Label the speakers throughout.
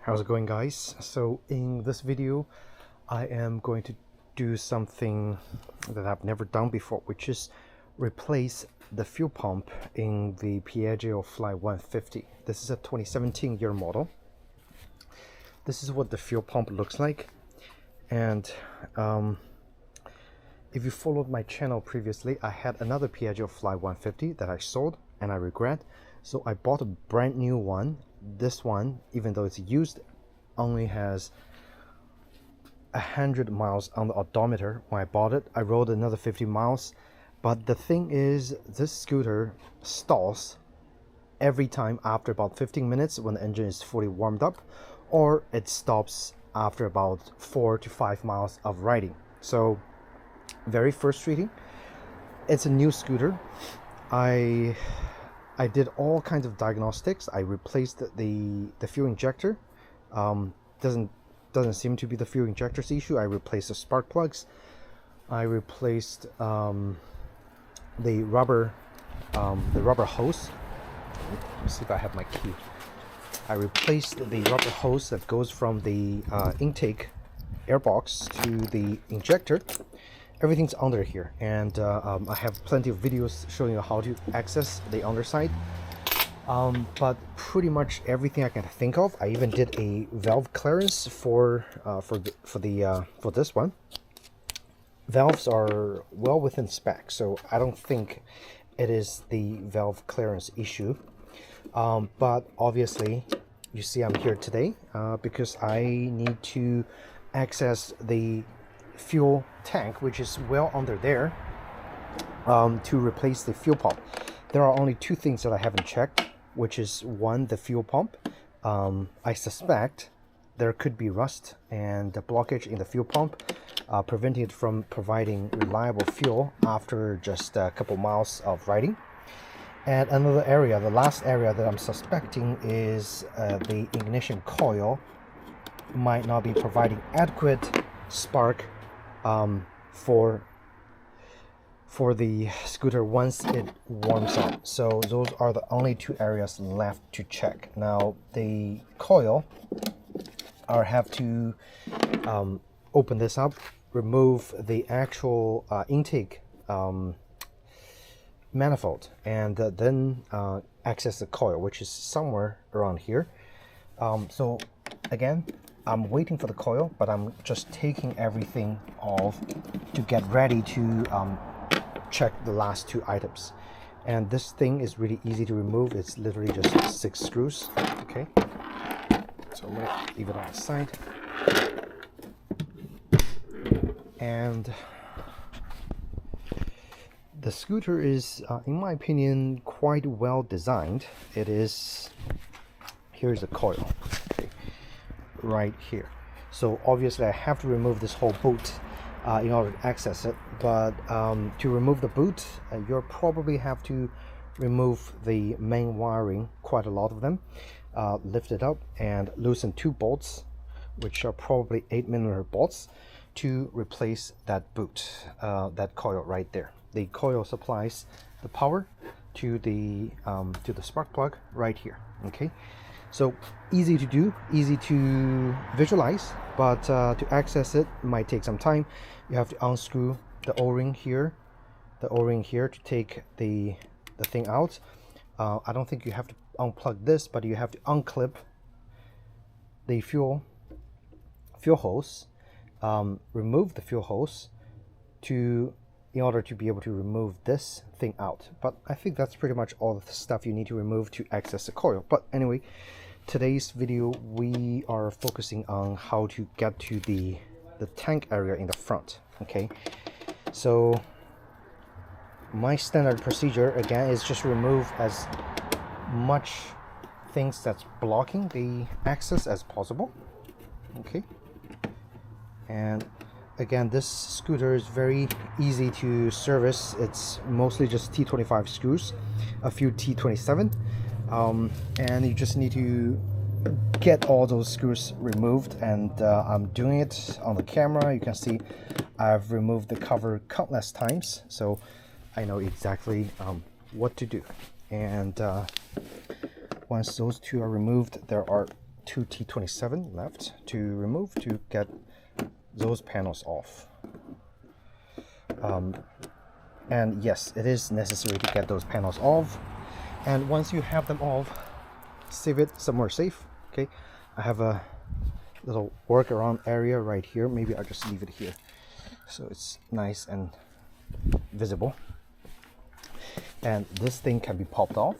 Speaker 1: How's it going, guys? So in this video I am going to do something that I've never done before, which is replace the fuel pump in the Piaggio Fly 150. This is a 2017 year model. This is what the fuel pump looks like, and if you followed my channel previously, I had another Piaggio Fly 150 that I sold and I regret, so I bought a brand new one. This one, even though it's used, only has 100 miles on the odometer. When I bought it, I rode another 50 miles, but the thing is, this scooter stalls every time after about 15 minutes when the engine is fully warmed up, or it stops after about 4 to 5 miles of riding. So very frustrating. It's a new scooter. I did all kinds of diagnostics. I replaced the fuel injector. Doesn't seem to be the fuel injector's issue. I replaced the spark plugs. I replaced the rubber hose. Let's see if I have my key. I replaced the rubber hose that goes from the intake airbox to the injector. Everything's under here, and I have plenty of videos showing you how to access the underside. But pretty much everything I can think of. I even did a valve clearance for this one. Valves are well within spec, so I don't think it is the valve clearance issue. But obviously, you see I'm here today because I need to access the fuel tank, which is well under there, to replace the fuel pump. There are only two things that I haven't checked, which is one, the fuel pump. I suspect there could be rust and a blockage in the fuel pump, preventing it from providing reliable fuel after just a couple miles of riding. And another area, the last area that I'm suspecting, is the ignition coil might not be providing adequate spark for the scooter once it warms up. So those are the only two areas left to check. Now the coil, I'll have to open this up, remove the actual intake manifold, and then access the coil, which is somewhere around here. So again, I'm waiting for the coil, but I'm just taking everything off to get ready to check the last two items. And this thing is really easy to remove. It's literally just 6 screws. Okay, so I'm gonna leave it on the side. And the scooter is, in my opinion, quite well designed. It is, here's the coil. Okay, right here. So obviously I have to remove this whole boot in order to access it, but to remove the boot, you'll probably have to remove the main wiring, quite a lot of them, lift it up and loosen 2 bolts, which are probably 8mm bolts, to replace that boot, that coil right there. The coil supplies the power to the spark plug right here. Okay, so easy to do, easy to visualize, but to access it might take some time. You have to unscrew the O-ring here, to take the thing out. I don't think you have to unplug this, but you have to unclip the fuel hose, remove the fuel hose in order to be able to remove this thing out. But I think that's pretty much all the stuff you need to remove to access the coil. But anyway, today's video we are focusing on how to get to the tank area in the front. Okay, so my standard procedure again is just remove as much things that's blocking the access as possible. Okay, and again, this scooter is very easy to service. It's mostly just T25 screws, a few T27, and you just need to get all those screws removed, and I'm doing it on the camera. You can see I've removed the cover countless times, so I know exactly what to do. And once those two are removed, there are two T27 left to remove to get those panels off. And yes, it is necessary to get those panels off. And once you have them off, save it somewhere safe. Okay, I have a little workaround area right here. Maybe I'll just leave it here so it's nice and visible. And this thing can be popped off,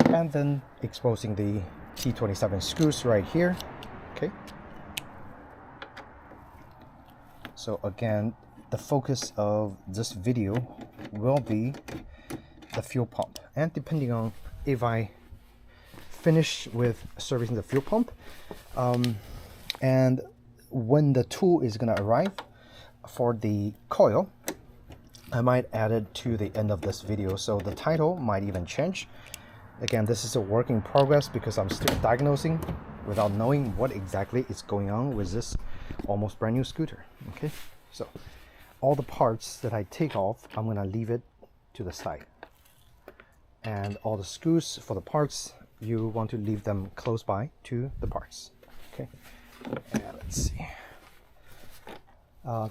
Speaker 1: and then exposing the T27 screws right here. Okay, so again, the focus of this video will be the fuel pump, and depending on if I finish with servicing the fuel pump and when the tool is going to arrive for the coil, I might add it to the end of this video, so the title might even change. Again, this is a work in progress because I'm still diagnosing without knowing what exactly is going on with this almost brand new scooter. Okay, so all the parts that I take off, I'm going to leave it to the side, and all the screws for the parts, you want to leave them close by to the parts. Okay, and let's see.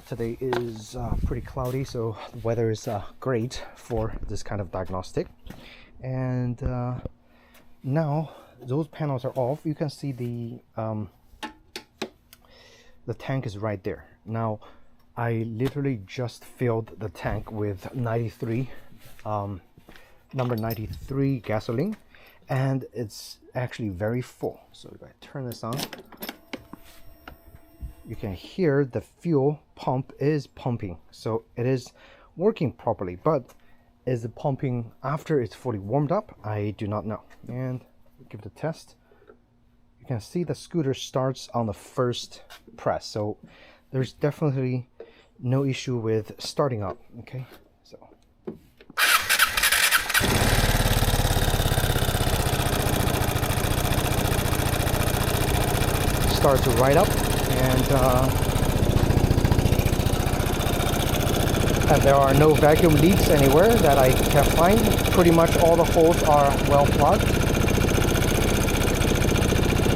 Speaker 1: Today is pretty cloudy, so the weather is great for this kind of diagnostic. And now those panels are off. You can see the tank is right there. Now I literally just filled the tank with 93 number 93 gasoline, and it's actually very full. So if I turn this on, you can hear the fuel pump is pumping, so it is working properly. But is it pumping after it's fully warmed up? I do not know. And give it a test. You can see the scooter starts on the first press, so there's definitely no issue with starting up. Okay, so starts right up, and there are no vacuum leaks anywhere that I can find. Pretty much all the holes are well plugged.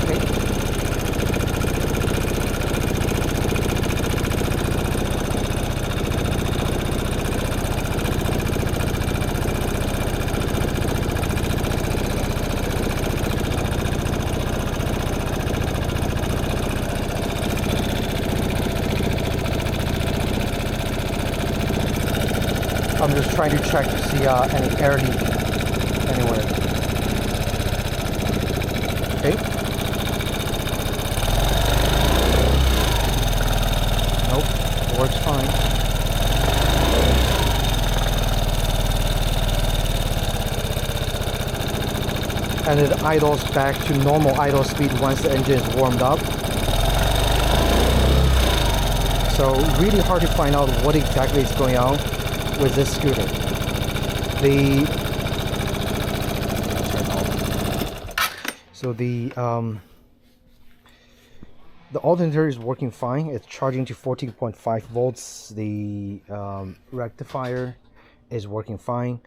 Speaker 1: Okay. I'm just trying to check to see any air leak anywhere. Okay. Nope, it works fine. And it idles back to normal idle speed once the engine is warmed up. So really hard to find out what exactly is going on with this scooter. The alternator is working fine. It's charging to 14.5 volts. The rectifier is working fine.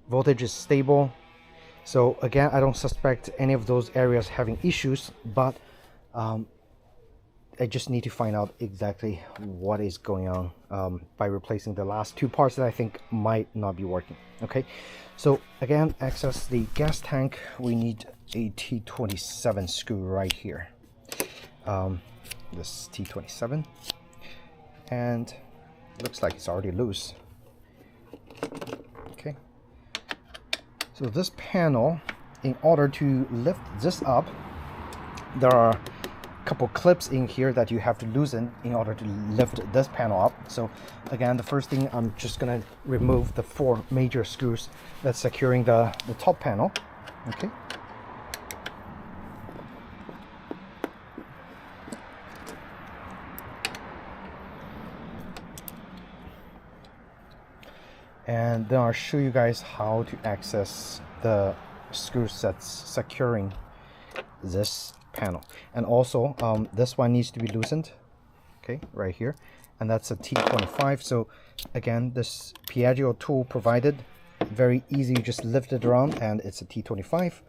Speaker 1: Voltage is stable. So again, I don't suspect any of those areas having issues, but I just need to find out exactly what is going on by replacing the last two parts that I think might not be working. Okay, so again, access the gas tank. We need a T27 screw right here. This T27, and looks like it's already loose. Okay, so this panel, in order to lift this up, there are couple clips in here that you have to loosen in order to lift this panel up. So again, the first thing, I'm just gonna remove the 4 major screws that's securing the top panel. Okay, and then I'll show you guys how to access the screw sets securing this panel. And also this one needs to be loosened, okay, right here, and that's a T25. So again, this Piaggio tool provided, very easy, you just lift it around and it's a T25,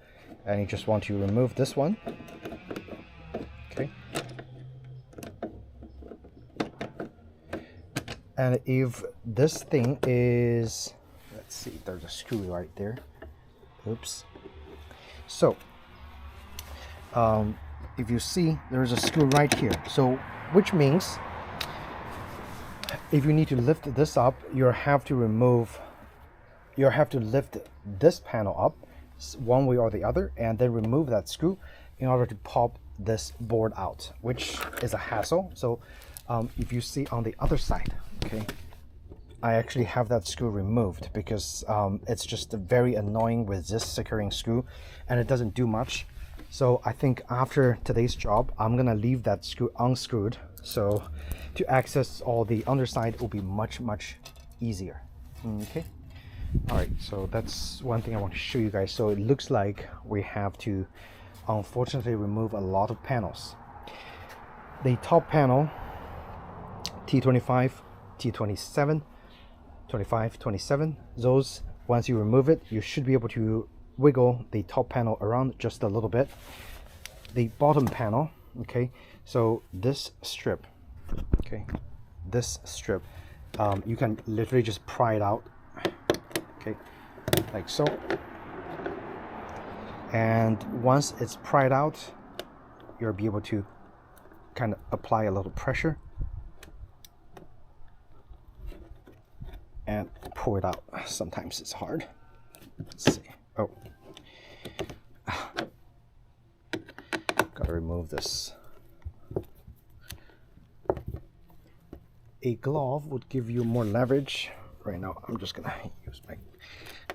Speaker 1: and you just want to remove this one. Okay. And if this thing is, let's see, there's a screw right there. Oops. So if you see, there's a screw right here. So which means if you need to lift this up, you have to lift this panel up one way or the other, and then remove that screw in order to pop this board out, which is a hassle. So if you see on the other side, okay, I actually have that screw removed because it's just very annoying with this securing screw, and it doesn't do much. So I think after today's job, I'm gonna leave that screw unscrewed, so to access all the underside will be much easier. Okay. All right, so that's one thing I want to show you guys. So it looks like we have to unfortunately remove a lot of panels. The top panel, T25, T27, 25, 27, those, once you remove it, you should be able to wiggle the top panel around just a little bit. The bottom panel, okay, so this strip, okay, this strip, you can literally just pry it out, okay, like so. And once it's pried out, you'll be able to kind of apply a little pressure and pull it out. Sometimes it's hard. Let's see. Oh, gotta remove this. A glove would give you more leverage. Right now, I'm just gonna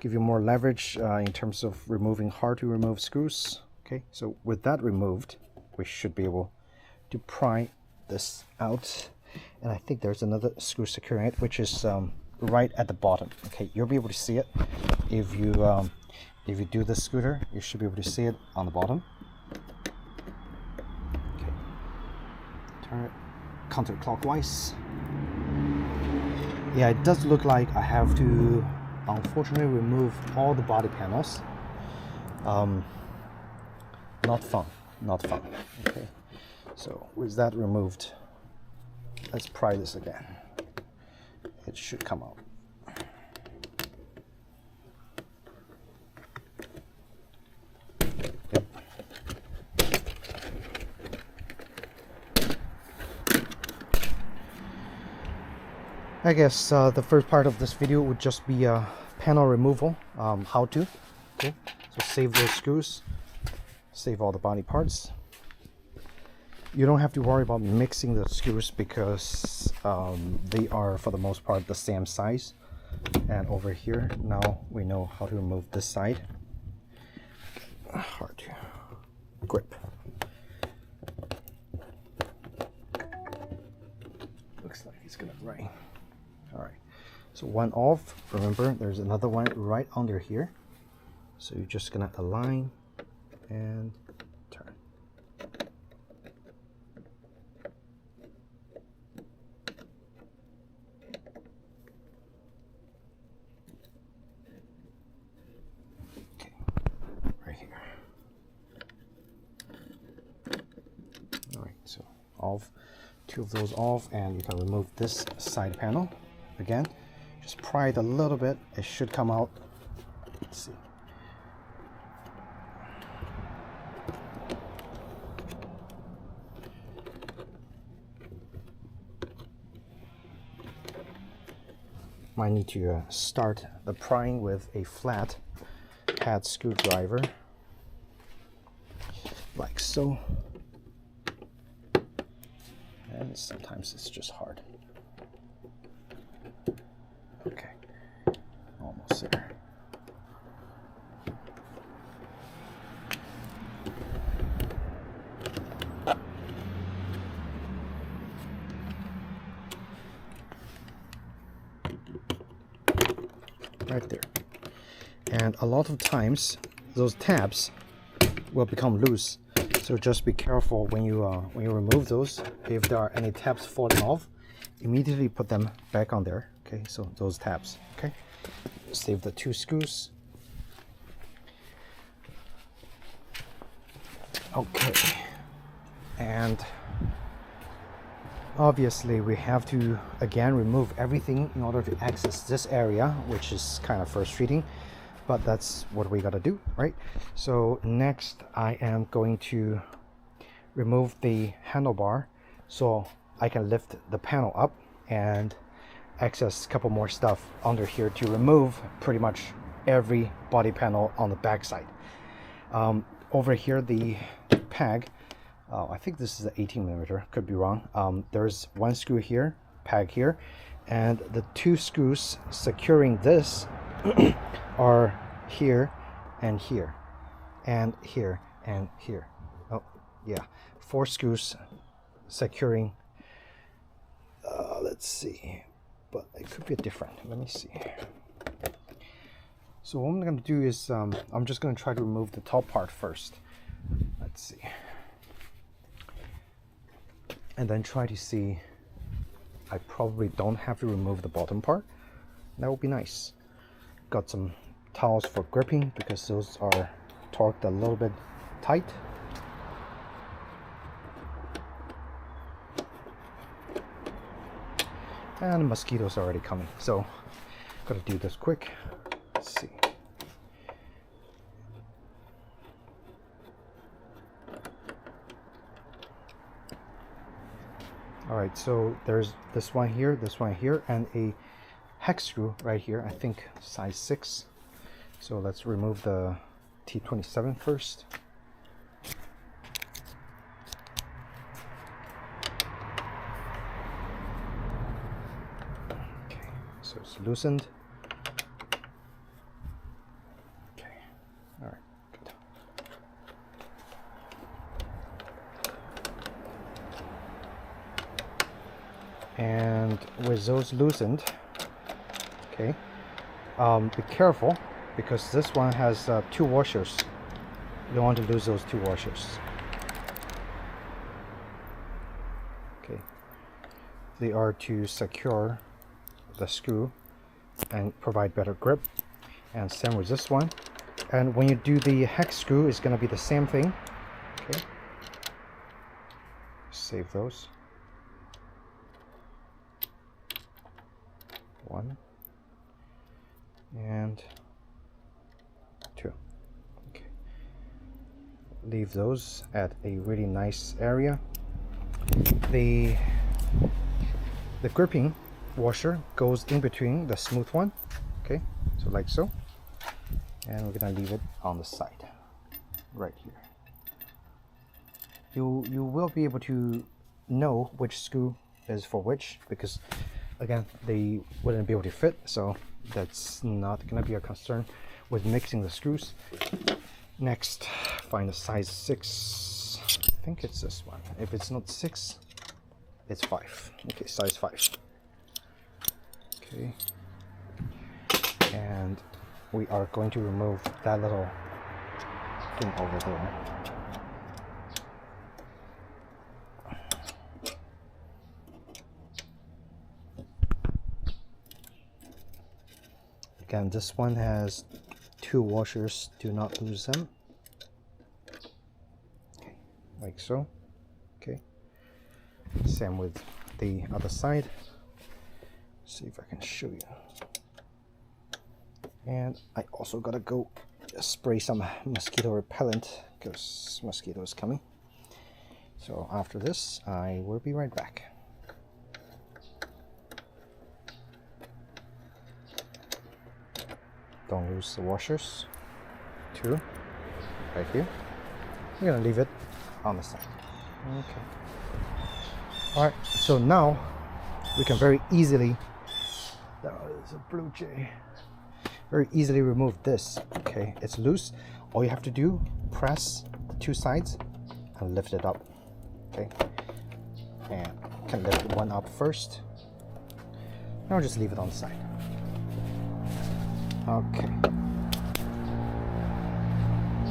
Speaker 1: give you more leverage in terms of removing hard to remove screws. Okay, so with that removed, we should be able to pry this out. And I think there's another screw securing it, which is right at the bottom. Okay, you'll be able to see it if you do the scooter. You should be able to see it on the bottom. Okay, turn it counterclockwise. Yeah, it does look like I have to unfortunately remove all the body panels. Not fun. Okay, so with that removed, let's pry this again. It should come out. Yep. I guess the first part of this video would just be panel removal, how to. Okay, so save those screws, save all the body parts. You don't have to worry about mixing the screws because they are for the most part the same size. And over here, now we know how to remove this side. Hard to grip. Looks like it's gonna rain. All right, so one off. Remember, there's another one right under here. So you're just gonna align and turn. Okay, right here. All right, so off, two of those off, and you can remove this side panel. Again, just pry it a little bit. It should come out. Let's see. Might need to start the prying with a flat pad screwdriver, like so. And sometimes it's just hard. Okay, almost there. Right there. And a lot of times those tabs will become loose, so just be careful when you remove those. If there are any tabs falling off, immediately put them back on there. Okay, so those tabs. Okay, save the two screws. Okay, And obviously we have to again remove everything in order to access this area, which is kind of frustrating, but that's what we gotta do, right? So next I am going to remove the handlebar so I can lift the panel up and access a couple more stuff under here to remove pretty much every body panel on the back side. Over here, the peg, I think this is an 18mm, could be wrong. There's one screw here, peg here, and the two screws securing this are here and here and here and here. Oh yeah, 4 screws securing, let's see, but it could be different. Let me see. So what I'm going to do is I'm just going to try to remove the top part first. Let's see. And then try to see. I probably don't have to remove the bottom part. That would be nice. Got some towels for gripping because those are torqued a little bit tight. And the mosquitoes are already coming, so gotta do this quick. Let's see. All right, so there's this one here, and a hex screw right here, I think size 6. So let's remove the T27 first. Okay, so it's loosened. Okay, all right, good. And with those loosened, okay, be careful because this one has 2 washers. You don't want to lose those 2 washers. Okay, they are to secure the screw and provide better grip. And same with this one. And when you do the hex screw, it's going to be the same thing. Okay, save those. 1 and 2. Okay, leave those at a really nice area. The gripping washer goes in between the smooth one. Okay, so like so, and we're gonna leave it on the side right here. You will be able to know which screw is for which because again, they wouldn't be able to fit, so that's not going to be a concern with mixing the screws. Next, find a size 6. I think it's this one. If it's not 6, it's 5. Okay, size 5. Okay, and we are going to remove that little thing over there. Again, this one has 2 washers, do not lose them. Okay, like so. Okay, same with the other side. See if I can show you. And I also gotta go spray some mosquito repellent because mosquitoes coming. So after this, I will be right back. Don't lose the washers. 2 right here. We're gonna leave it on the side. Okay. All right. So now we can very easily. There is a blue jay. Very easily remove this. Okay, it's loose. All you have to do, press the 2 sides and lift it up. Okay, and can lift one up first. Now just leave it on the side. Okay.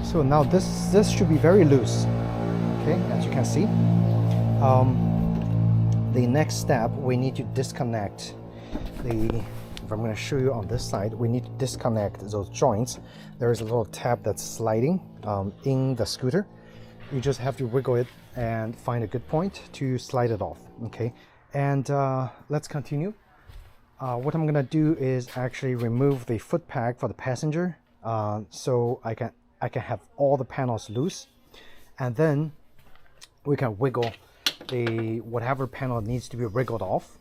Speaker 1: So now this should be very loose. Okay, as you can see. The next step, we need to disconnect the. If I'm going to show you on this side, we need to disconnect those joints. There is a little tab that's sliding in the scooter. You just have to wiggle it and find a good point to slide it off. Okay, and let's continue. What I'm gonna do is actually remove the foot peg for the passenger, so I can have all the panels loose, and then we can wiggle the whatever panel needs to be wriggled off.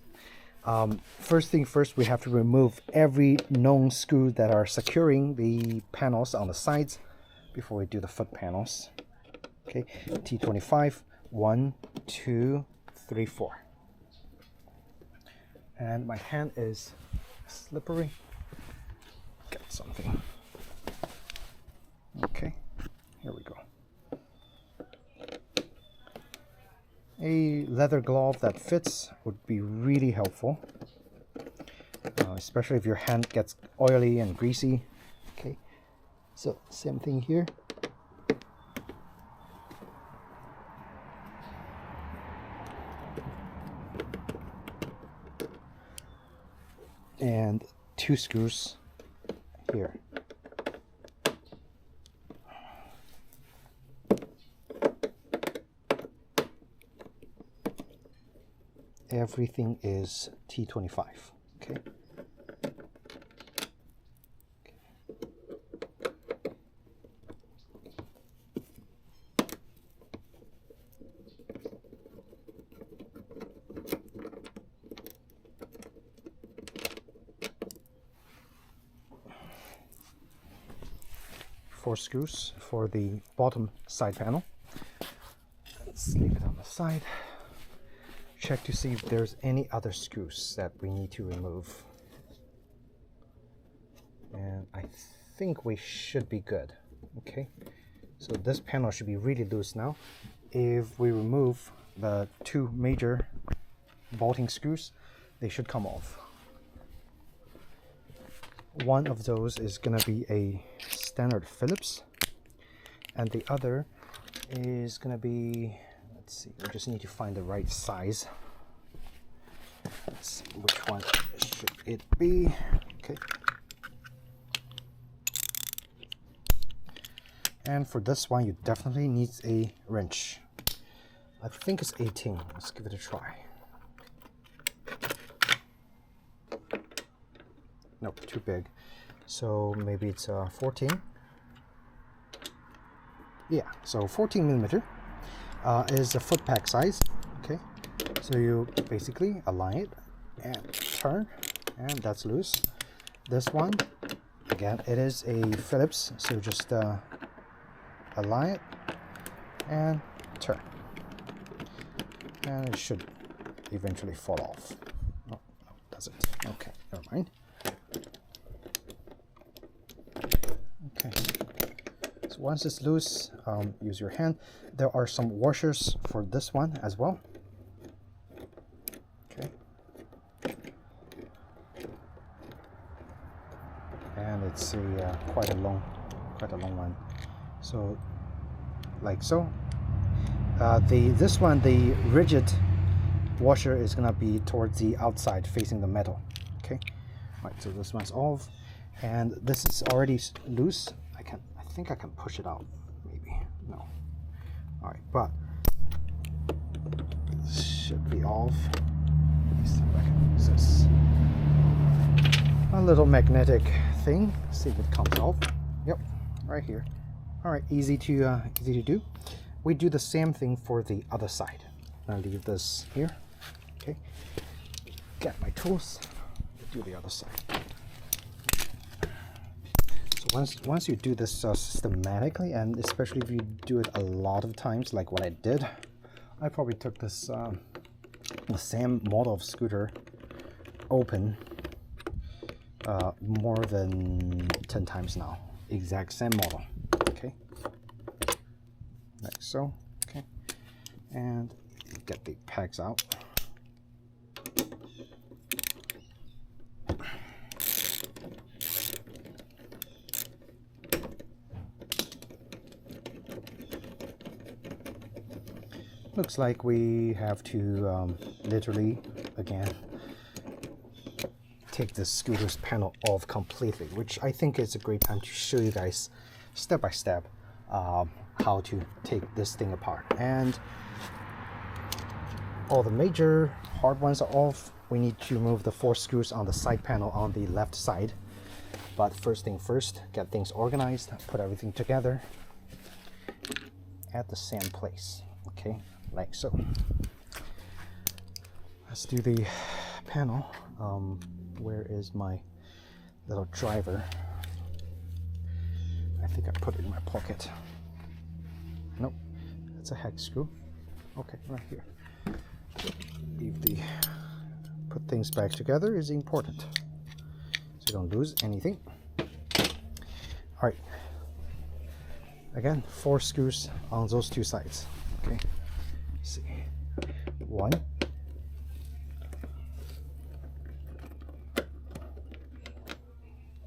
Speaker 1: First thing first, we have to remove every known screw that are securing the panels on the sides before we do the foot panels. Okay, T25, 1, 2, 3, 4. And my hand is slippery. Get something. Okay, here we go. A leather glove that fits would be really helpful, especially if your hand gets oily and greasy. Okay, so same thing here. And 2 screws here. Everything is T25. Okay. Four screws for the bottom side panel. Let's leave it on the side. Check to see if there's any other screws that we need to remove. And I think we should be good. Okay, so this panel should be really loose now. If we remove the 2 major bolting screws, they should come off. One of those is going to be a standard Phillips, and the other is going to be, let's see, we just need to find the right size. Let's see, which one should it be? Okay. And for this one, you definitely need a wrench. I think it's 18. Let's give it a try. Nope, too big. So maybe it's 14. Yeah, so 14 millimeter is the foot peg size. Okay, so you basically align it and turn, and that's loose. This one, again, it is a Phillips, so just align it and turn, and it should eventually fall off. Oh, no, it doesn't. Okay, never mind. Okay, so once it's loose, use your hand. There are some washers for this one as well. Okay, and it's a quite a long one. So, like so. This one, the rigid washer is gonna be towards the outside, facing the metal. Okay, right. So this one's off. And this is already loose. I think I can push it out. Maybe. No. All right, but this should be off. Let me see if I can use this. A little magnetic thing. See if it comes off. Yep, right here. All right, easy to do. We do the same thing for the other side. I'll leave this here. Okay. Get my tools. Do the other side. Once you do this systematically, and especially if you do it a lot of times, like what I did, I probably took this the same model of scooter open more than 10 times now. Exact same model. Okay, like so. Okay, and get the pegs out. Looks like we have to literally, again, take the scooter's panel off completely, which I think is a great time to show you guys step by step how to take this thing apart. And all the major hard ones are off. We need to remove the 4 screws on the side panel on the left side. But first thing first, get things organized, put everything together at the same place. Okay, like so. Let's do the panel. Where is my little driver? I think I put it in my pocket. Nope, it's a hex screw. Okay, right here. Leave the put things back together is important, so you don't lose anything. All right. Again, 4 screws on those 2 sides. Okay. Let's see. 1.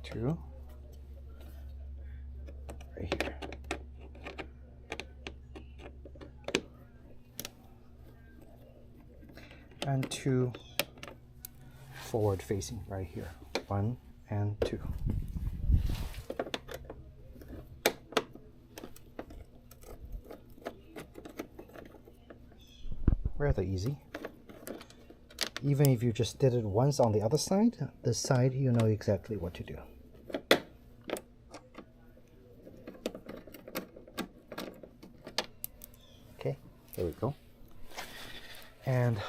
Speaker 1: 2. Right here. And 2 forward facing right here. 1 and 2. Rather easy. Even if you just did it once on the other side, this side you know exactly what to do. Okay, there we go. And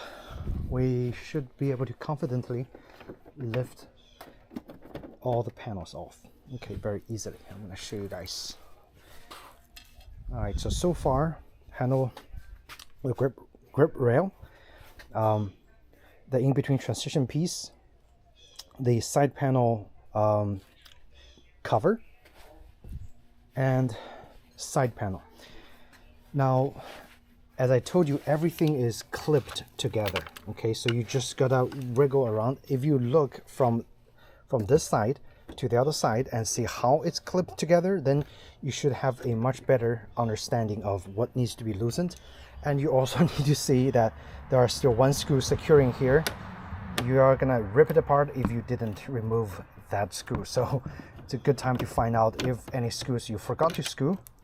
Speaker 1: we should be able to confidently lift all the panels off. Okay, very easily. I'm going to show you guys. All right, so far, handle the grip rail, the in-between transition piece, the side panel cover, and side panel. Now, as I told you, everything is clipped together. Okay, so you just gotta wriggle around. If you look from this side to the other side and see how it's clipped together, then you should have a much better understanding of what needs to be loosened. And you also need to see that there are still 1 screw securing here. You are gonna rip it apart if you didn't remove that screw. So it's a good time to find out if any screws you forgot to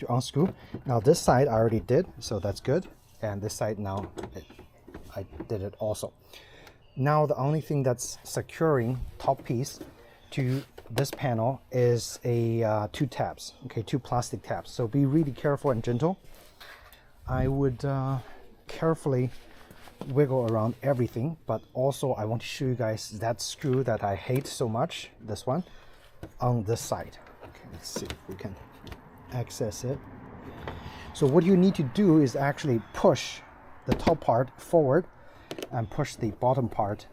Speaker 1: unscrew. Now this side I already did, so that's good. And this side now, I did it also. Now the only thing that's securing top piece to this panel is a 2 tabs, okay, 2 plastic tabs. So be really careful and gentle. I would carefully wiggle around everything, but also I want to show you guys that screw that I hate so much, this one, on this side. Okay, let's see if we can access it. So what you need to do is actually push the top part forward and push the bottom part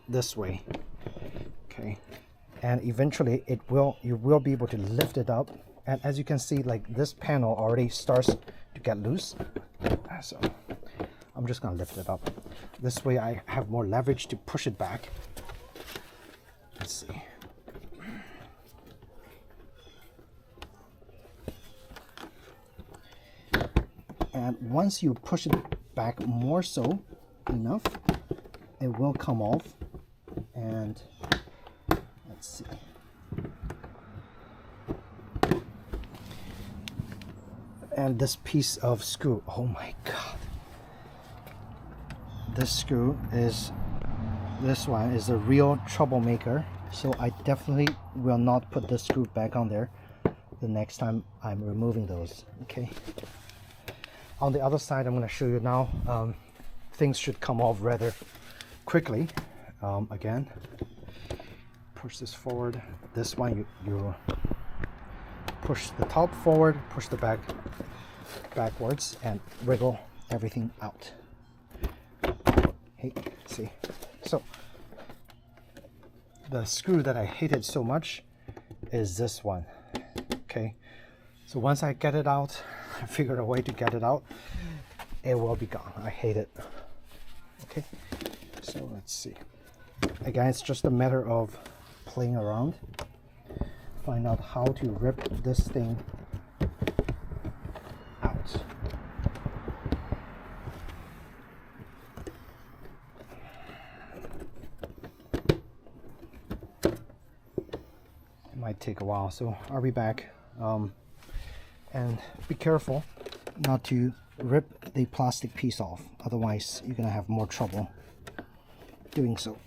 Speaker 1: this way. Okay, and eventually you will be able to lift it up. And as you can see, like this panel already starts to get loose. So I'm just gonna lift it up. This way I have more leverage to push it back. Let's see. And once you push it back more so enough, it will come off. And let's see. And this piece of screw, oh my god, this one is a real troublemaker. So I definitely will not put this screw back on there the next time I'm removing those. Okay, on the other side I'm going to show you now. Things should come off rather quickly. Again, push this forward. This one you push the top forward, push the back backwards, and wriggle everything out. Hey, see, so the screw that I hated so much is this one. Okay, so once I get it out, I figured a way to get it out, it will be gone. I hate it. Okay, so let's see. Again, it's just a matter of playing around, find out how to rip this thing out. It might take a while, so I'll be back. And be careful not to rip the plastic piece off, otherwise you're gonna have more trouble doing so.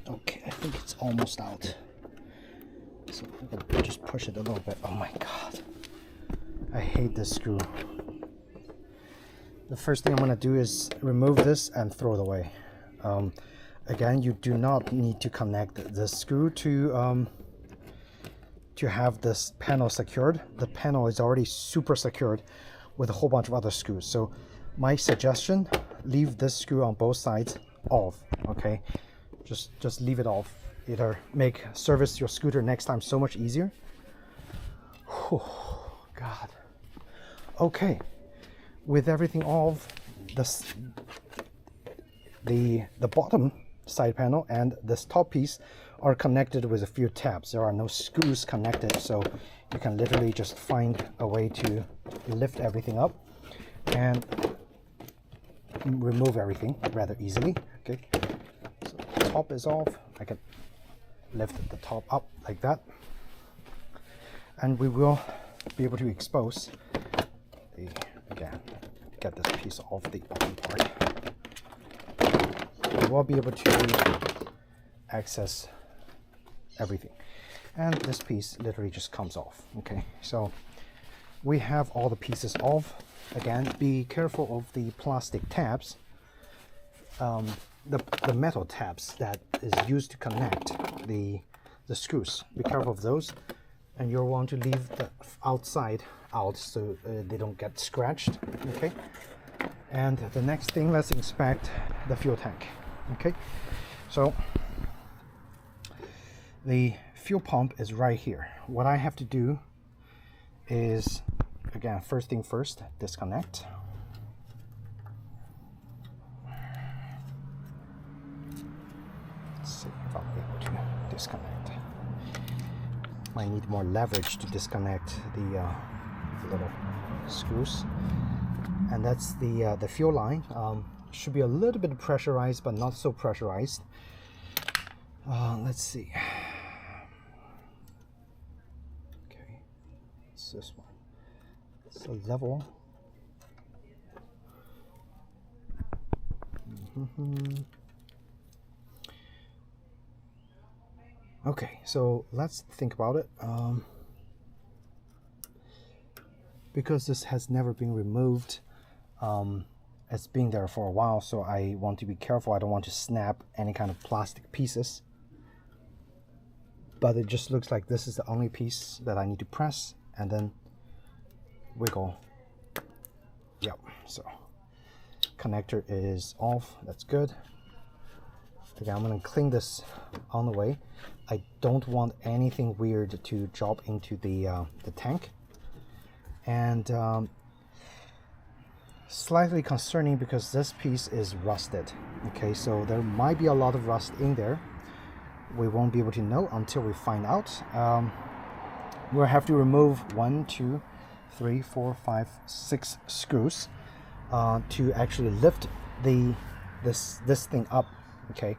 Speaker 1: Okay, I think it's almost out. So I'm gonna just push it a little bit. Oh my god, I hate this screw. The first thing I'm gonna do is remove this and throw it away. Again, you do not need to connect the screw to have this panel secured. The panel is already super secured with a whole bunch of other screws. So my suggestion, leave this screw on both sides off. Okay, just leave it off. It'll make service your scooter next time so much easier. Whew, God. Okay, with everything off, the bottom side panel and this top piece are connected with a few tabs. There are no screws connected, so you can literally just find a way to lift everything up and remove everything rather easily. Okay, so the top is off. I can lift the top up like that, and we will be able to expose the, again, get this piece off the bottom part. We will be able to access everything, and this piece literally just comes off. Okay, so we have all the pieces off. Again, be careful of the plastic tabs, the metal tabs that is used to connect the screws. Be careful of those, and you'll want to leave the outside out so they don't get scratched. Okay, and the next thing, let's inspect the fuel tank. Okay, so the fuel pump is right here. What I have to do is, again, first thing first, disconnect. Let's see if I'm able to disconnect. Might need more leverage to disconnect the little screws. And that's the fuel line. Should be a little bit pressurized, but not so pressurized. Let's see. Okay, it's this one. It's a level. Okay, so let's think about it. Because this has never been removed, it's been there for a while, so I want to be careful. I don't want to snap any kind of plastic pieces. But it just looks like this is the only piece that I need to press and then wiggle. Yep, so connector is off. That's good. Again, I'm going to clean this on the way. I don't want anything weird to drop into the tank. And slightly concerning because this piece is rusted. Okay, so there might be a lot of rust in there. We won't be able to know until we find out. We'll have to remove 1, 2, 3, 4, 5, 6 screws to actually lift this thing up. Okay,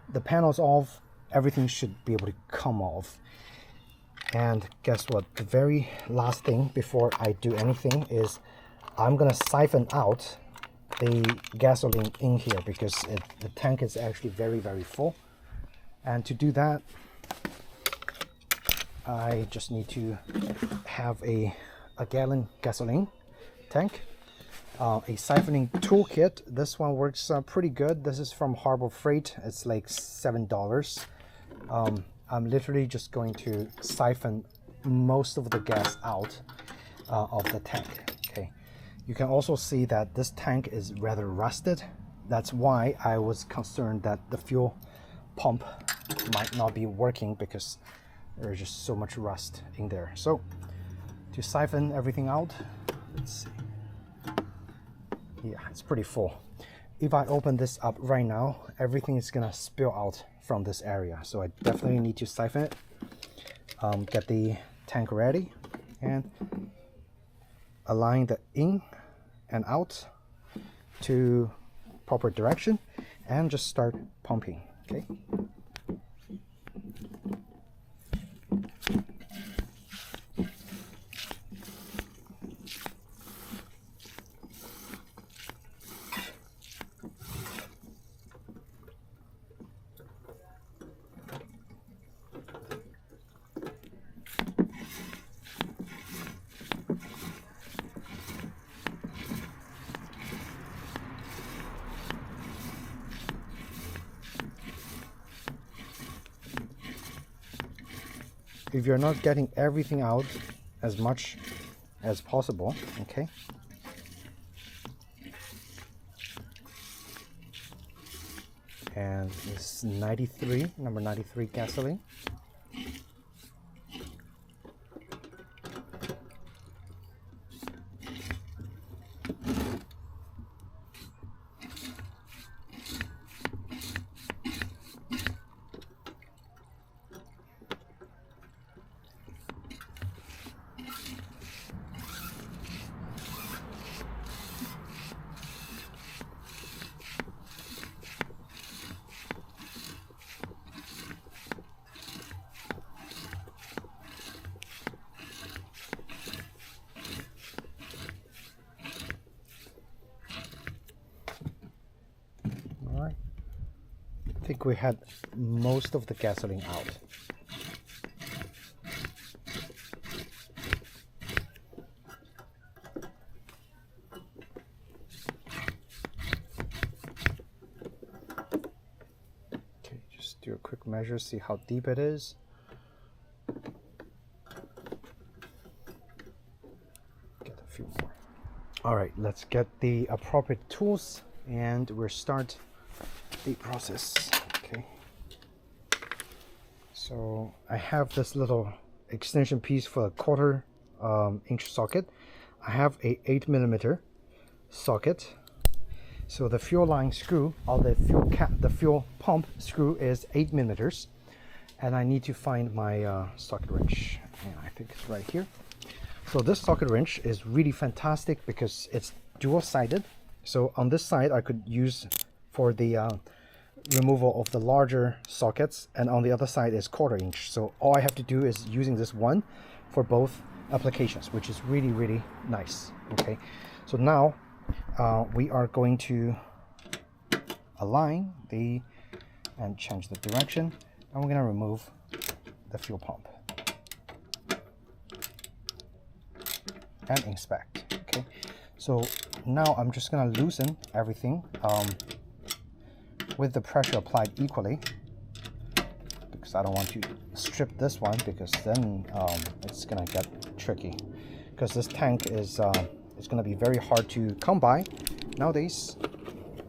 Speaker 1: the panel's off. Everything should be able to come off. And guess what? The very last thing before I do anything is I'm gonna siphon out the gasoline in here because the tank is actually very, very full. And to do that, I just need to have a gallon gasoline tank, a siphoning toolkit. This one works pretty good. This is from Harbor Freight. It's like $7. I'm literally just going to siphon most of the gas out of the tank. Okay, you can also see that this tank is rather rusted. That's why I was concerned that the fuel pump might not be working because there's just so much rust in there. So to siphon everything out, let's see. Yeah, it's pretty full. If I open this up right now, everything is gonna spill out from this area, so I definitely need to siphon it. get the tank ready and align the in and out to proper direction and just start pumping. Okay. If you're not getting everything out as much as possible, okay, and this 93, number 93 gasoline. I think we had most of the gasoline out. Okay, just do a quick measure, see how deep it is. Get a few more. All right, let's get the appropriate tools and we'll start the process. Okay, so I have this little extension piece for a 1/4 inch socket. I have a 8mm socket. So the fuel line screw or the fuel cap, the fuel pump screw is 8mm, and I need to find my socket wrench, and I think it's right here. So this socket wrench is really fantastic because it's dual-sided. So on this side I could use for the removal of the larger sockets, and on the other side is 1/4 inch. So all I have to do is using this one for both applications, which is really nice. Okay, so now we are going to align and change the direction, and we're going to remove the fuel pump and inspect. Okay, so now I'm just going to loosen everything with the pressure applied equally, because I don't want to strip this one, because then it's gonna get tricky, because this tank is it's gonna be very hard to come by nowadays.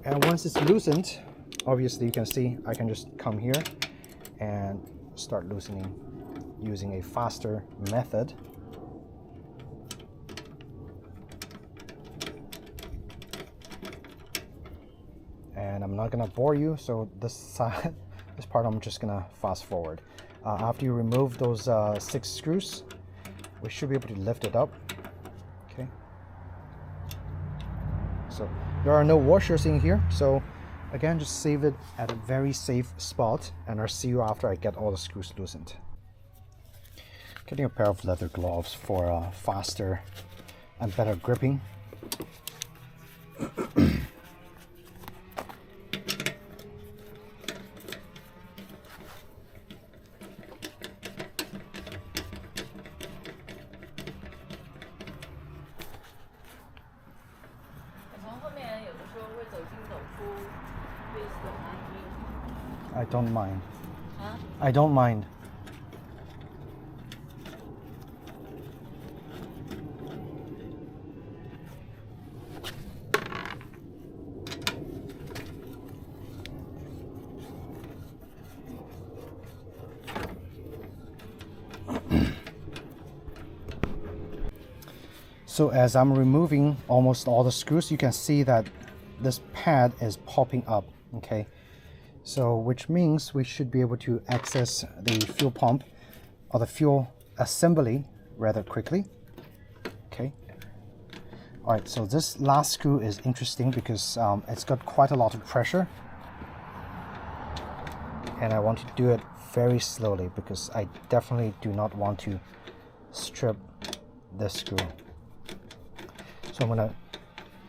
Speaker 1: And once it's loosened, obviously you can see I can just come here and start loosening using a faster method. And I'm not gonna bore you, so this side, this part I'm just gonna fast forward. After you remove those 6 screws, we should be able to lift it up. Okay. So there are no washers in here, so again, just save it at a very safe spot, and I'll see you after I get all the screws loosened. Getting a pair of leather gloves for faster and better gripping. I don't mind. Huh? I don't mind. So as I'm removing almost all the screws, you can see that this pad is popping up. Okay, so which means we should be able to access the fuel pump or the fuel assembly rather quickly. Okay. All right, so this last screw is interesting because it's got quite a lot of pressure, and I want to do it very slowly because I definitely do not want to strip this screw. So I'm gonna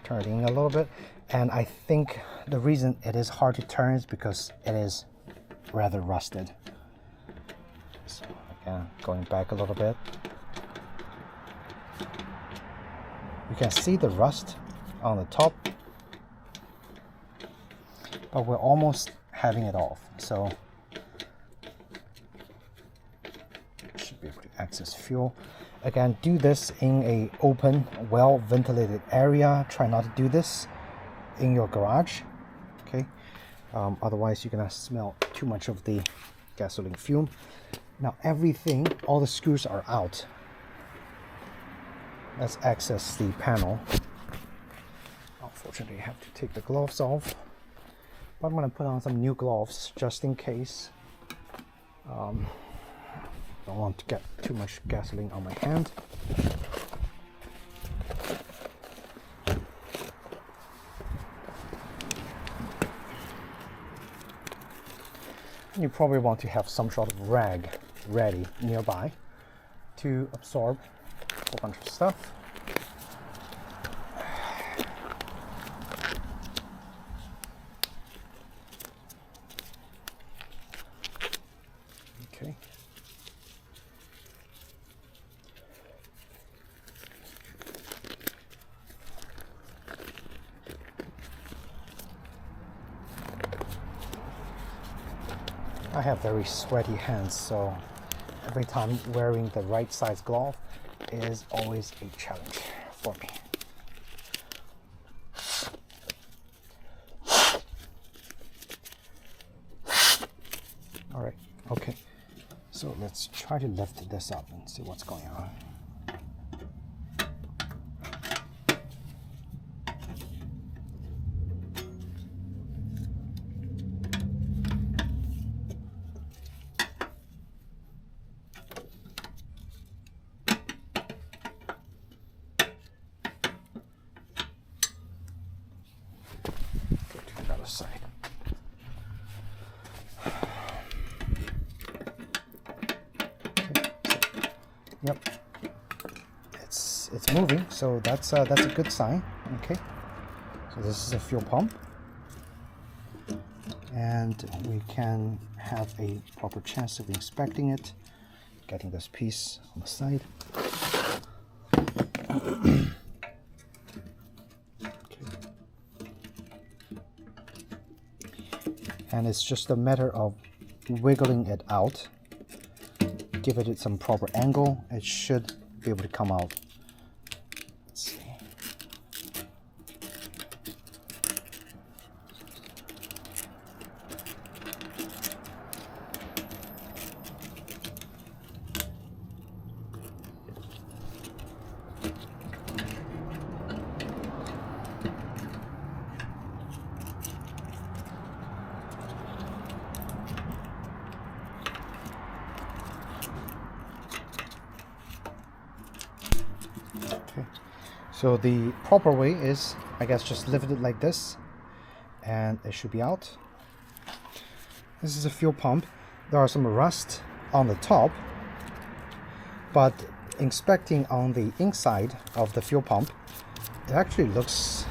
Speaker 1: turn it in a little bit, and I think the reason it is hard to turn is because it is rather rusted. So again, going back a little bit, you can see the rust on the top, but we're almost having it off, so should be able to access fuel. Again, do this in a open, well ventilated area. Try not to do this in your garage, okay? Otherwise you're gonna smell too much of the gasoline fume. Now everything, all the screws are out. Let's access the panel. Unfortunately, I have to take the gloves off, but I'm gonna put on some new gloves just in case. Don't want to get too much gasoline on my hand. You probably want to have some sort of rag ready nearby to absorb a whole bunch of stuff. Okay. I have very sweaty hands, so every time wearing the right size glove is always a challenge for me. All right, okay. So let's try to lift this up and see what's going on. Side. Okay. Yep, it's moving, so that's a good sign. Okay, so this is a fuel pump, and we can have a proper chance of inspecting it, getting this piece on the side. And it's just a matter of wiggling it out. Give it some proper angle. It should be able to come out. Let's see. Okay, so the proper way is, I guess, just lift it like this and it should be out. This is a fuel pump. There are some rust on the top, but inspecting on the inside of the fuel pump, it actually looks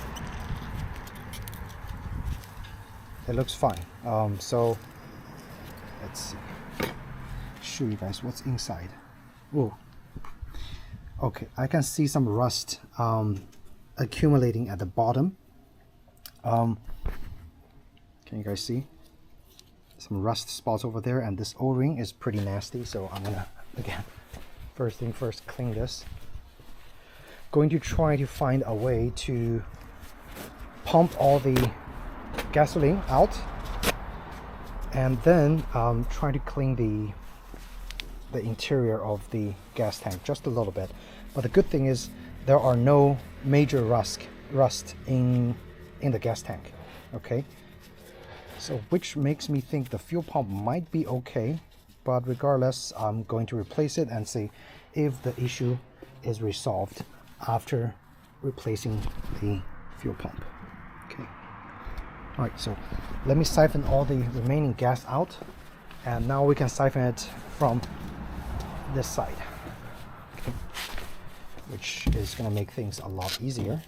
Speaker 1: fine. So let's see, show you guys what's inside. Whoa. Okay, I can see some rust accumulating at the bottom. Can you guys see? Some rust spots over there, and this O-ring is pretty nasty, so I'm gonna, again, first thing first, clean this. Going to try to find a way to pump all the gasoline out, and then try to clean the interior of the gas tank just a little bit. But the good thing is there are no major rust in the gas tank. Okay, so which makes me think the fuel pump might be okay. but regardless, I'm going to replace it and see if the issue is resolved after replacing the fuel pump. Okay. All right, so let me siphon all the remaining gas out, and now we can siphon it from this side, okay, which is going to make things a lot easier.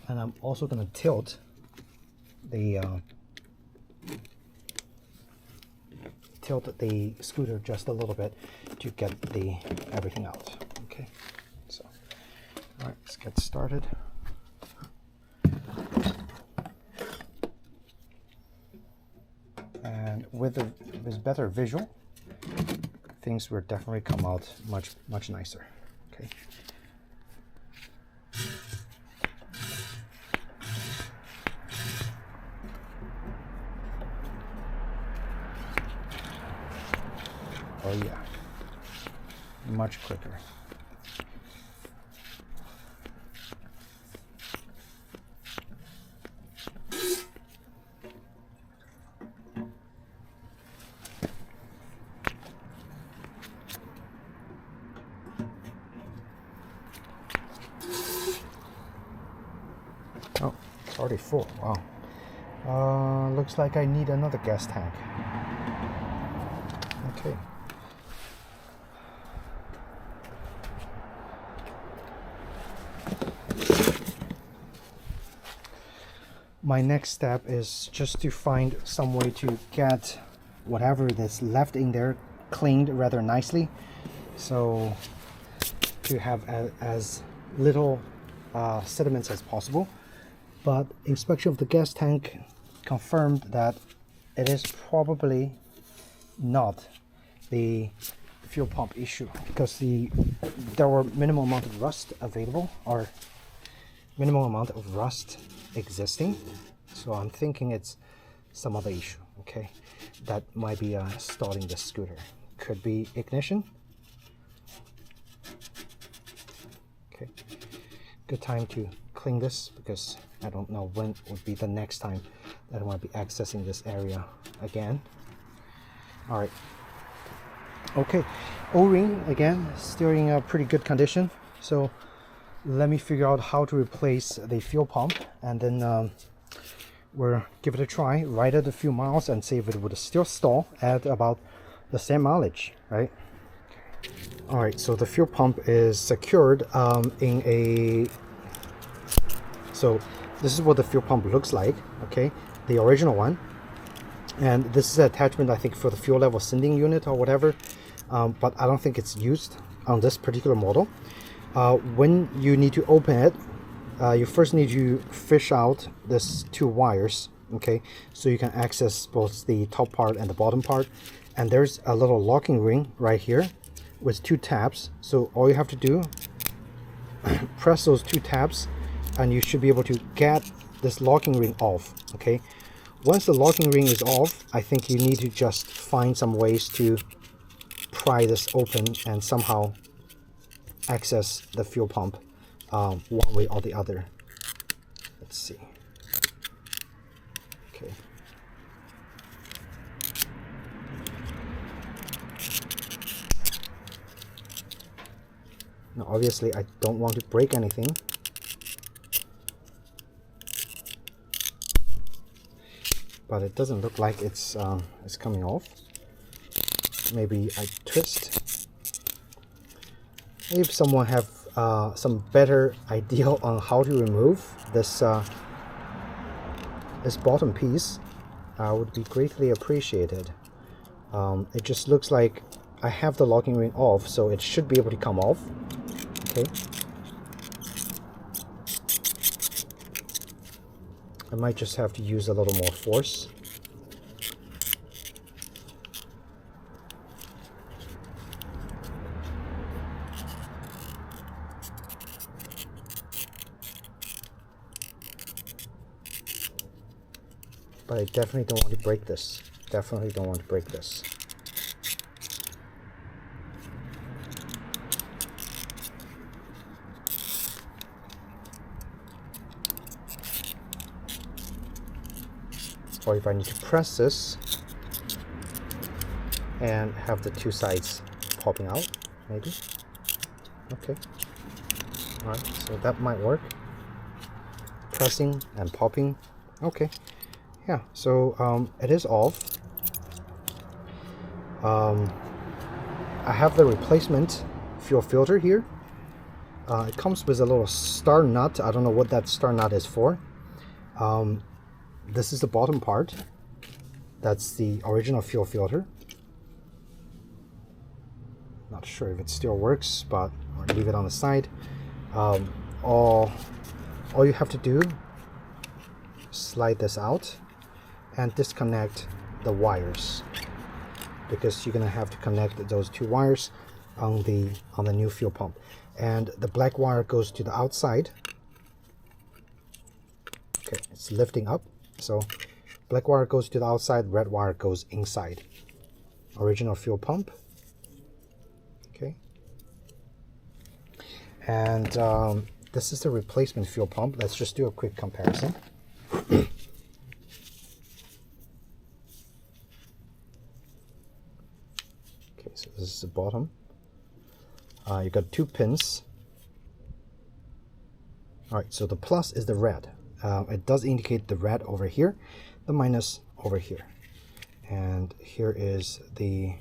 Speaker 1: And I'm also going to tilt the scooter just a little bit to get everything out. Okay, so all right, let's get started. And with better visual, things will definitely come out much nicer. Okay. Oh yeah, much quicker. Oh, it's already full. Wow. Looks like I need another gas tank. Okay. My next step is just to find some way to get whatever that's left in there cleaned rather nicely, so to have as little sediments as possible. But inspection of the gas tank confirmed that it is probably not the fuel pump issue, because there were minimal amount of rust available, or minimal amount of rust existing. So I'm thinking it's some other issue. Okay, that might be stalling the scooter. Could be ignition. Okay, good time to clean this, because I don't know when would be the next time that I might be accessing this area again. All right. Okay, O-ring again, still in a pretty good condition. So let me figure out how to replace the fuel pump, and then we'll give it a try, ride it a few miles, and see if it would still stall at about the same mileage, right? All right, so the fuel pump is secured in a. So this is what the fuel pump looks like. Okay, the original one, and this is an attachment, I think, for the fuel level sending unit or whatever. But I don't think it's used on this particular model. When you need to open it, you first need to fish out these two wires, okay, so you can access both the top part and the bottom part. And there's a little locking ring right here with two tabs. So all you have to do, press those two tabs, and you should be able to get this locking ring off. Okay, once the locking ring is off, I think you need to just find some ways to pry this open and somehow access the fuel pump one way or the other. Let's see. Okay. Now obviously I don't want to break anything, but it doesn't look like it's coming off. Maybe I twist. If someone have some better idea on how to remove this this bottom piece, would be greatly appreciated. It just looks like I have the locking ring off, so it should be able to come off. Okay. I might just have to use a little more force. But I definitely don't want to break this. Definitely don't want to break this. Or if I need to press this, and have the two sides popping out, maybe. Okay. All right, so that might work. Pressing and popping. Okay. Yeah, so it is off. I have the replacement fuel filter here. It comes with a little star nut. I don't know what that star nut is for. This is the bottom part. That's the original fuel filter. Not sure if it still works, but I'll leave it on the side. All you have to do, slide this out and disconnect the wires, because you're gonna have to connect those two wires on the new fuel pump. And the black wire goes to the outside. Okay, it's lifting up. So black wire goes to the outside, red wire goes inside. Original fuel pump. Okay. And this is the replacement fuel pump. Let's just do a quick comparison. Okay, so this is the bottom. You got two pins. All right, so the plus is the red. It does indicate the red over here, the minus over here. And here is the...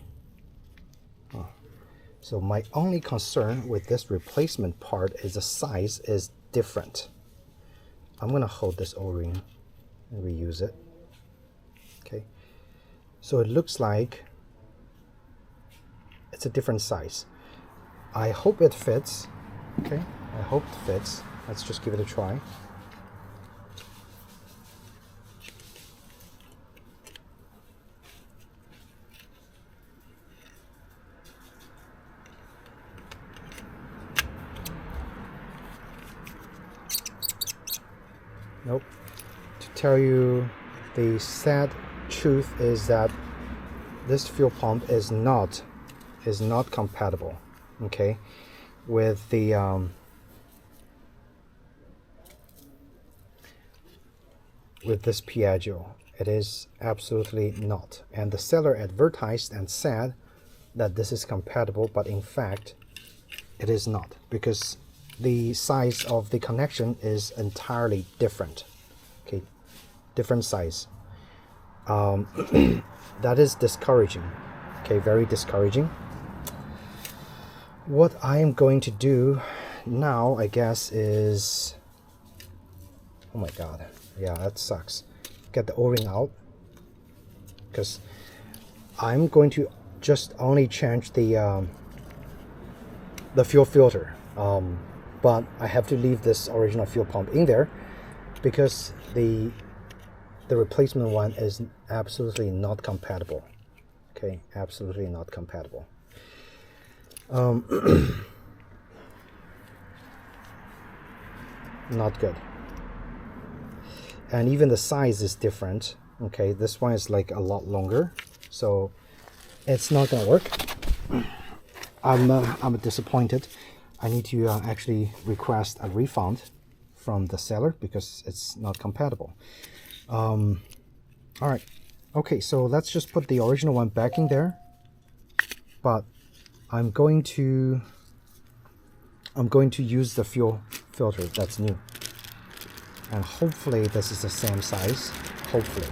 Speaker 1: So my only concern with this replacement part is the size is different. I'm going to hold this O-ring and reuse it. Okay, so it looks like it's a different size. I hope it fits. Okay, I hope it fits. Let's just give it a try. Nope. To tell you the sad truth is that this fuel pump is not compatible, okay, with the with this Piaggio. It is absolutely not. And the seller advertised and said that this is compatible, but in fact it is not, because the size of the connection is entirely different. Okay, different size. That is discouraging. Okay, very discouraging. What I am going to do now, I guess, is... Oh my god, yeah, that sucks. Get the O-ring out, because I'm going to just only change the fuel filter. But I have to leave this original fuel pump in there because the replacement one is absolutely not compatible. Okay, absolutely not compatible. Not good. And even the size is different. Okay, this one is like a lot longer, so it's not gonna work. I'm disappointed. I need to actually request a refund from the seller because it's not compatible. All right, okay, so let's just put the original one back in there. But I'm going to use the fuel filter that's new, and hopefully this is the same size. Hopefully.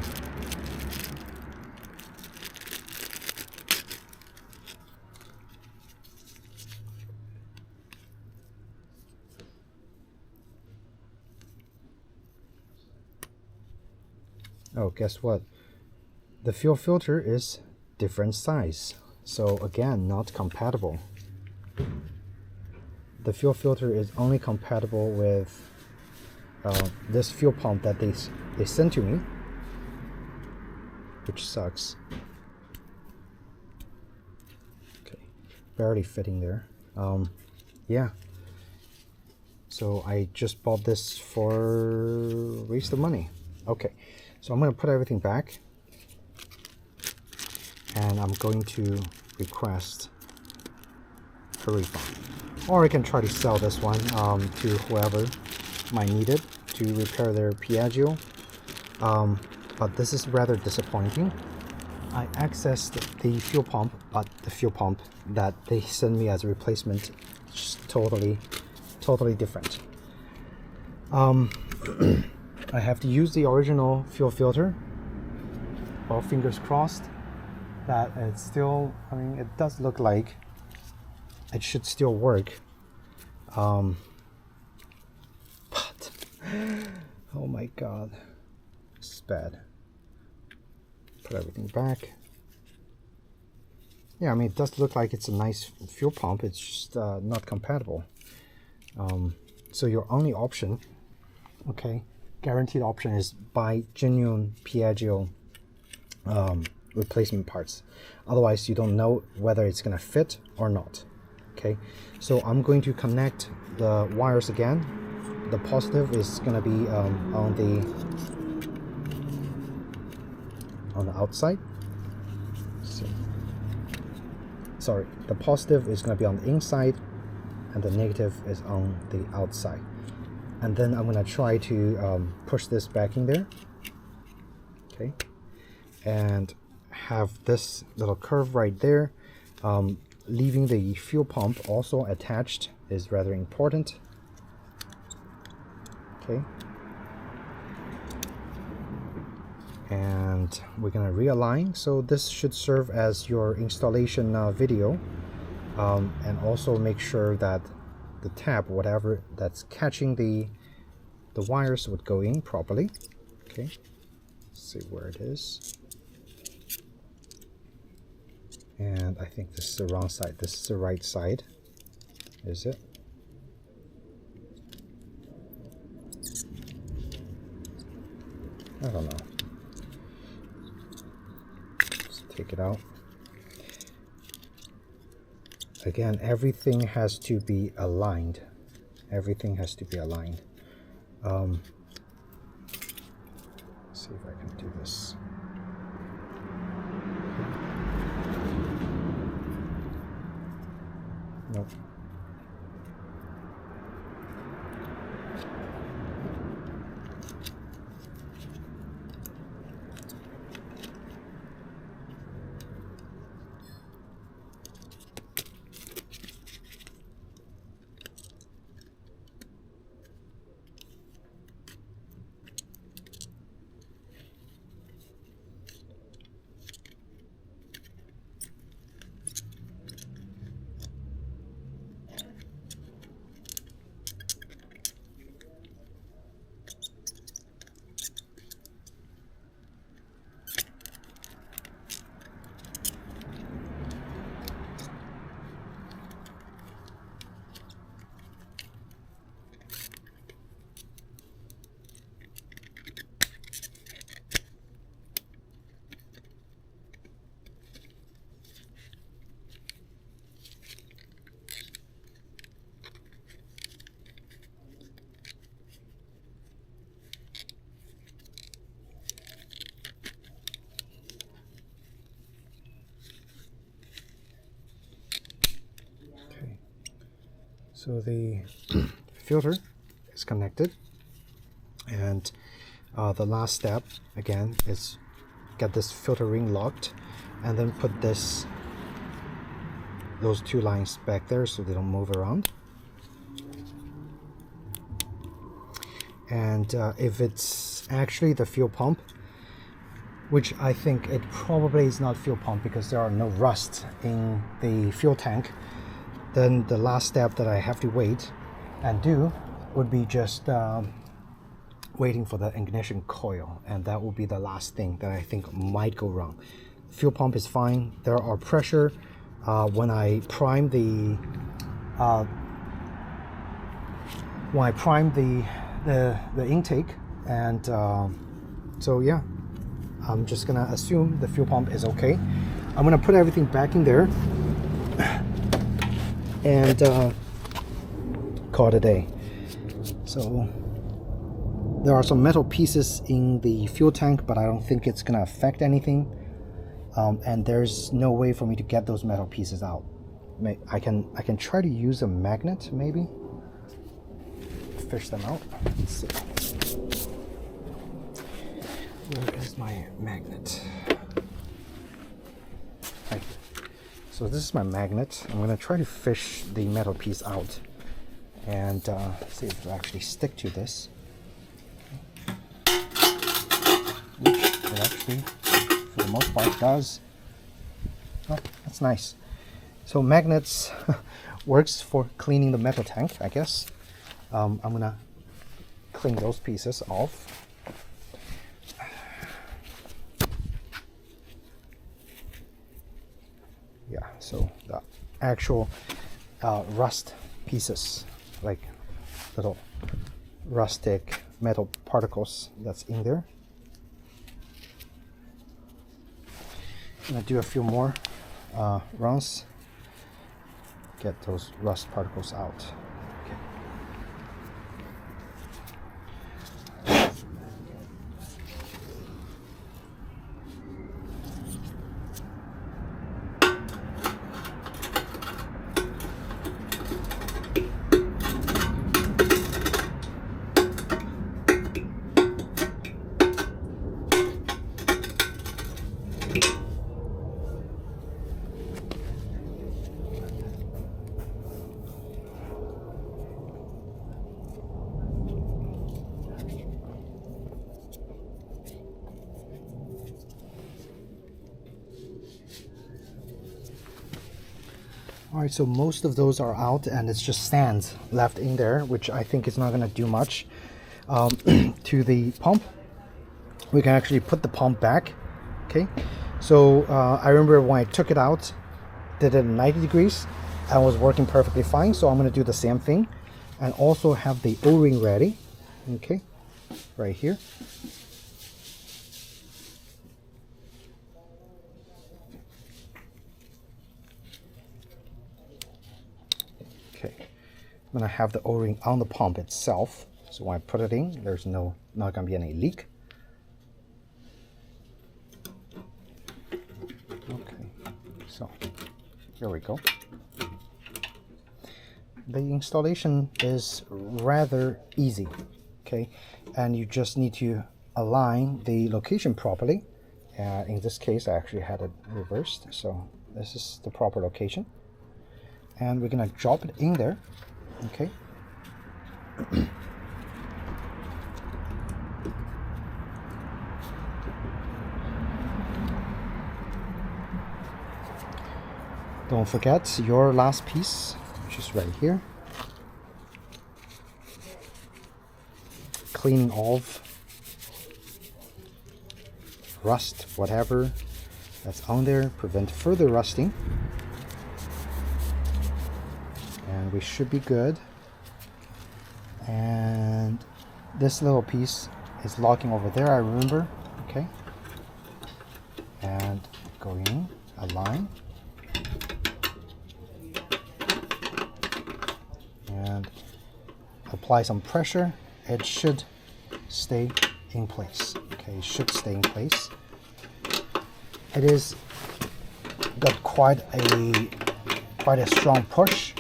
Speaker 1: Oh, guess what? The fuel filter is different size. So again, not compatible. The fuel filter is only compatible with this fuel pump that they sent to me, which sucks. Okay, barely fitting there. Yeah. So I just bought this for waste of money. Okay. So I'm going to put everything back, and I'm going to request a refund. Or I can try to sell this one to whoever might need it to repair their Piaggio. But this is rather disappointing. I accessed the fuel pump, but the fuel pump that they sent me as a replacement is totally different. I have to use the original fuel filter. Well, fingers crossed that it's still, I mean, it does look like it should still work. But oh my god, it's bad. Put everything back. Yeah, I mean, it does look like it's a nice fuel pump. It's just not compatible. So your only option, okay, guaranteed option, is buy genuine Piaggio replacement parts. Otherwise, you don't know whether it's gonna fit or not. Okay, so I'm going to connect the wires again. The positive is gonna be on the outside. So, sorry, the positive is gonna be on the inside, and the negative is on the outside. And then I'm gonna try to push this back in there. Okay, and have this little curve right there. Leaving the fuel pump also attached is rather important. Okay, and we're gonna realign. So this should serve as your installation video, and also make sure that the tab, whatever that's catching the wires, would go in properly. Okay, let's see where it is. And I think this is the wrong side. This is the right side. Is it? I don't know. Let's take it out. Again, everything has to be aligned. Everything has to be aligned. Let's see if I can do this. Nope. So the filter is connected, and the last step again is get this filter ring locked, and then put those two lines back there so they don't move around. And if it's actually the fuel pump, which I think it probably is not fuel pump because there are no rust in the fuel tank, then the last step that I have to wait and do would be just waiting for the ignition coil, and that will be the last thing that I think might go wrong. Fuel pump is fine. There are pressure when I prime the intake, and so yeah, I'm just gonna assume the fuel pump is okay. I'm gonna put everything back in there and call it a day. So there are some metal pieces in the fuel tank, but I don't think it's gonna affect anything, and there's no way for me to get those metal pieces out. I can try to use a magnet, maybe fish them out. Let's see. Where is my magnet? so this is my magnet. I'm going to try to fish the metal piece out and see if it'll actually stick to this. Which it actually, for the most part, does. Oh, that's nice. So magnets works for cleaning the metal tank, I guess. I'm going to clean those pieces off. Yeah, so the actual rust pieces, like little rustic metal particles that's in there. I'm gonna do a few more runs, get those rust particles out. Okay. Alright, so most of those are out and it's just sand left in there, which I think is not going to do much to the pump. We can actually put the pump back. Okay, so I remember when I took it out, did it at 90 degrees and was working perfectly fine. So I'm going to do the same thing and also have the O-ring ready. Okay, right here. Okay, I'm going to have the O-ring on the pump itself. So when I put it in, there's not going to be any leak. Okay, so here we go. The installation is rather easy, okay, and you just need to align the location properly. In this case, I actually had it reversed, so this is the proper location. And we're gonna drop it in there, okay. Don't forget your last piece, which is right here. Cleaning off rust, whatever that's on there, prevent further rusting. And we should be good. And this little piece is locking over there, I remember. Okay. And go in, align. And apply some pressure. It should stay in place. Okay, it should stay in place. It is got quite a strong push.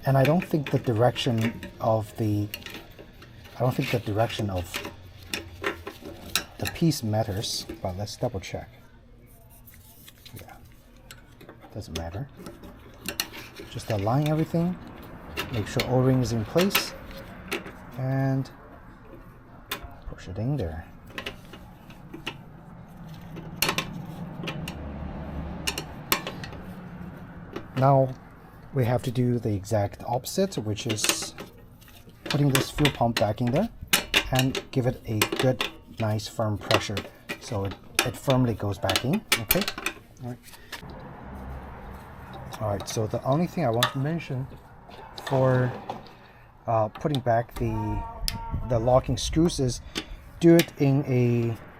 Speaker 1: And I don't think the direction of the piece matters, but let's double check. Yeah, doesn't matter. Just align everything, make sure O-ring is in place, and push it in there. Now we have to do the exact opposite, which is putting this fuel pump back in there and give it a good, nice, firm pressure so it firmly goes back in. Okay. All right. So the only thing I want to mention for putting back the locking screws is do it in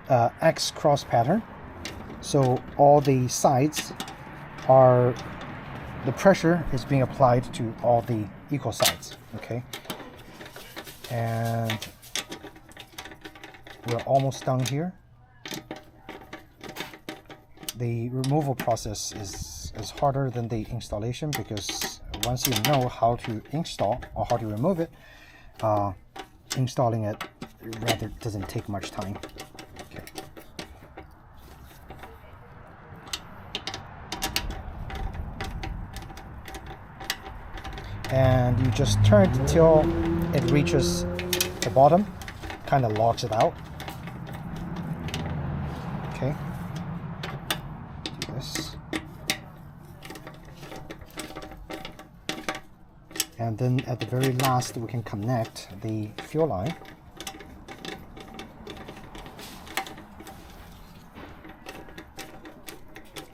Speaker 1: a X cross pattern. So all the sides are, the pressure is being applied to all the equal sides, okay? And we're almost done here. The removal process is harder than the installation because once you know how to install or how to remove it, installing it rather doesn't take much time. Okay. and you just turn it until it reaches the bottom, kind of locks it out. Okay, do this, and then at the very last we can connect the fuel line.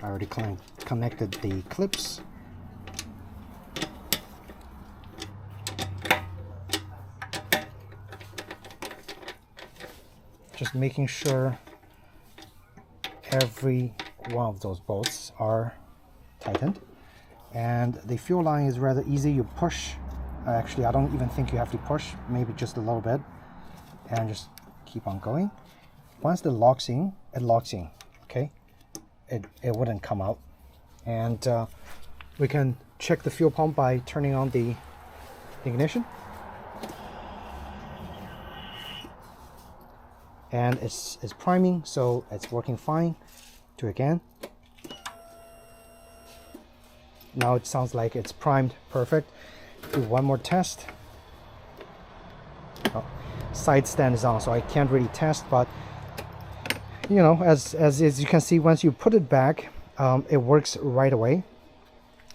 Speaker 1: I already connected the clips. Just making sure every one of those bolts are tightened. And the fuel line is rather easy. You push, actually I don't even think you have to push, maybe just a little bit, and just keep on going. Once it locks in, okay? It wouldn't come out. And we can check the fuel pump by turning on the ignition. And it's priming, so it's working fine. Do it again. Now it sounds like it's primed perfect. Do one more test. Oh, side stand is on, so I can't really test, but you know, as you can see, once you put it back, it works right away.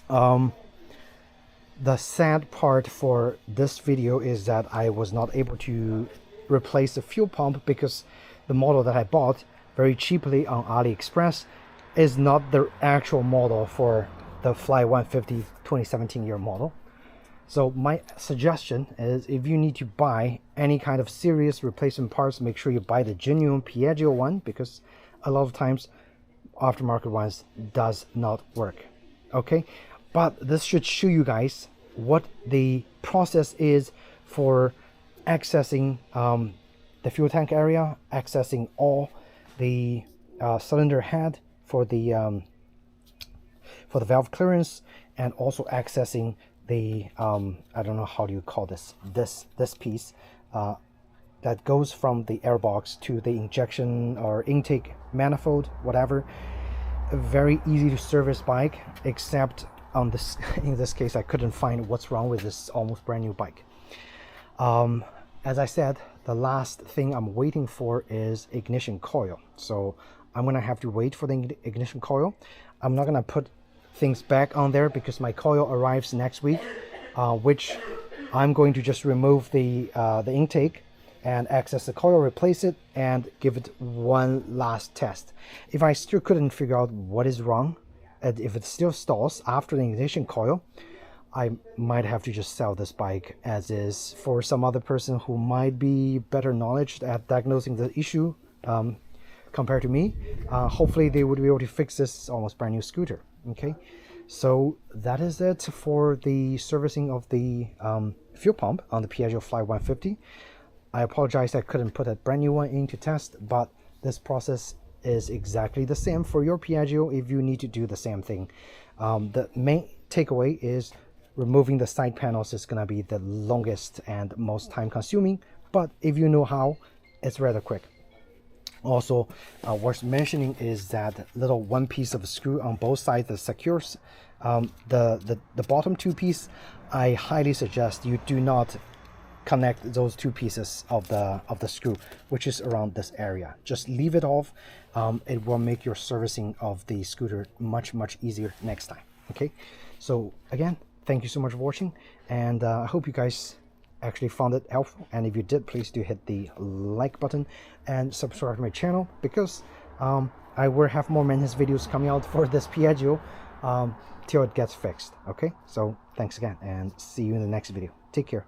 Speaker 1: The sad part for this video is that I was not able to replace the fuel pump because the model that I bought very cheaply on AliExpress is not the actual model for the Fly 150 2017 year model. So my suggestion is, if you need to buy any kind of serious replacement parts, make sure you buy the genuine Piaggio one, because a lot of times aftermarket ones does not work. Okay, but this should show you guys what the process is for accessing the fuel tank area, accessing all the cylinder head for the valve clearance, and also accessing the I don't know how do you call this piece that goes from the airbox to the injection or intake manifold, whatever. A very easy to service bike, except on this in this case I couldn't find what's wrong with this almost brand new bike. As I said, the last thing I'm waiting for is ignition coil, so I'm gonna have to wait for the ignition coil. I'm not gonna put things back on there because my coil arrives next week, which I'm going to just remove the intake and access the coil, replace it, and give it one last test. If I still couldn't figure out what is wrong, and if it still stalls after the ignition coil, I might have to just sell this bike as is for some other person who might be better knowledge at diagnosing the issue compared to me. Hopefully they would be able to fix this almost brand new scooter. Okay, so that is it for the servicing of the fuel pump on the Piaggio Fly 150. I apologize I couldn't put a brand new one in to test, but this process is exactly the same for your Piaggio if you need to do the same thing. The main takeaway is removing the side panels is going to be the longest and most time consuming, but if you know how, it's rather quick. Also, worth mentioning is that little one piece of screw on both sides that secures the bottom two piece. I highly suggest you do not connect those two pieces of the screw, which is around this area. Just leave it off. It will make your servicing of the scooter much easier next time. Okay, so again, thank you so much for watching, and I hope you guys actually found it helpful, and if you did, please do hit the like button and subscribe to my channel, because I will have more maintenance videos coming out for this Piaggio till it gets fixed. Okay, so thanks again, and see you in the next video. Take care.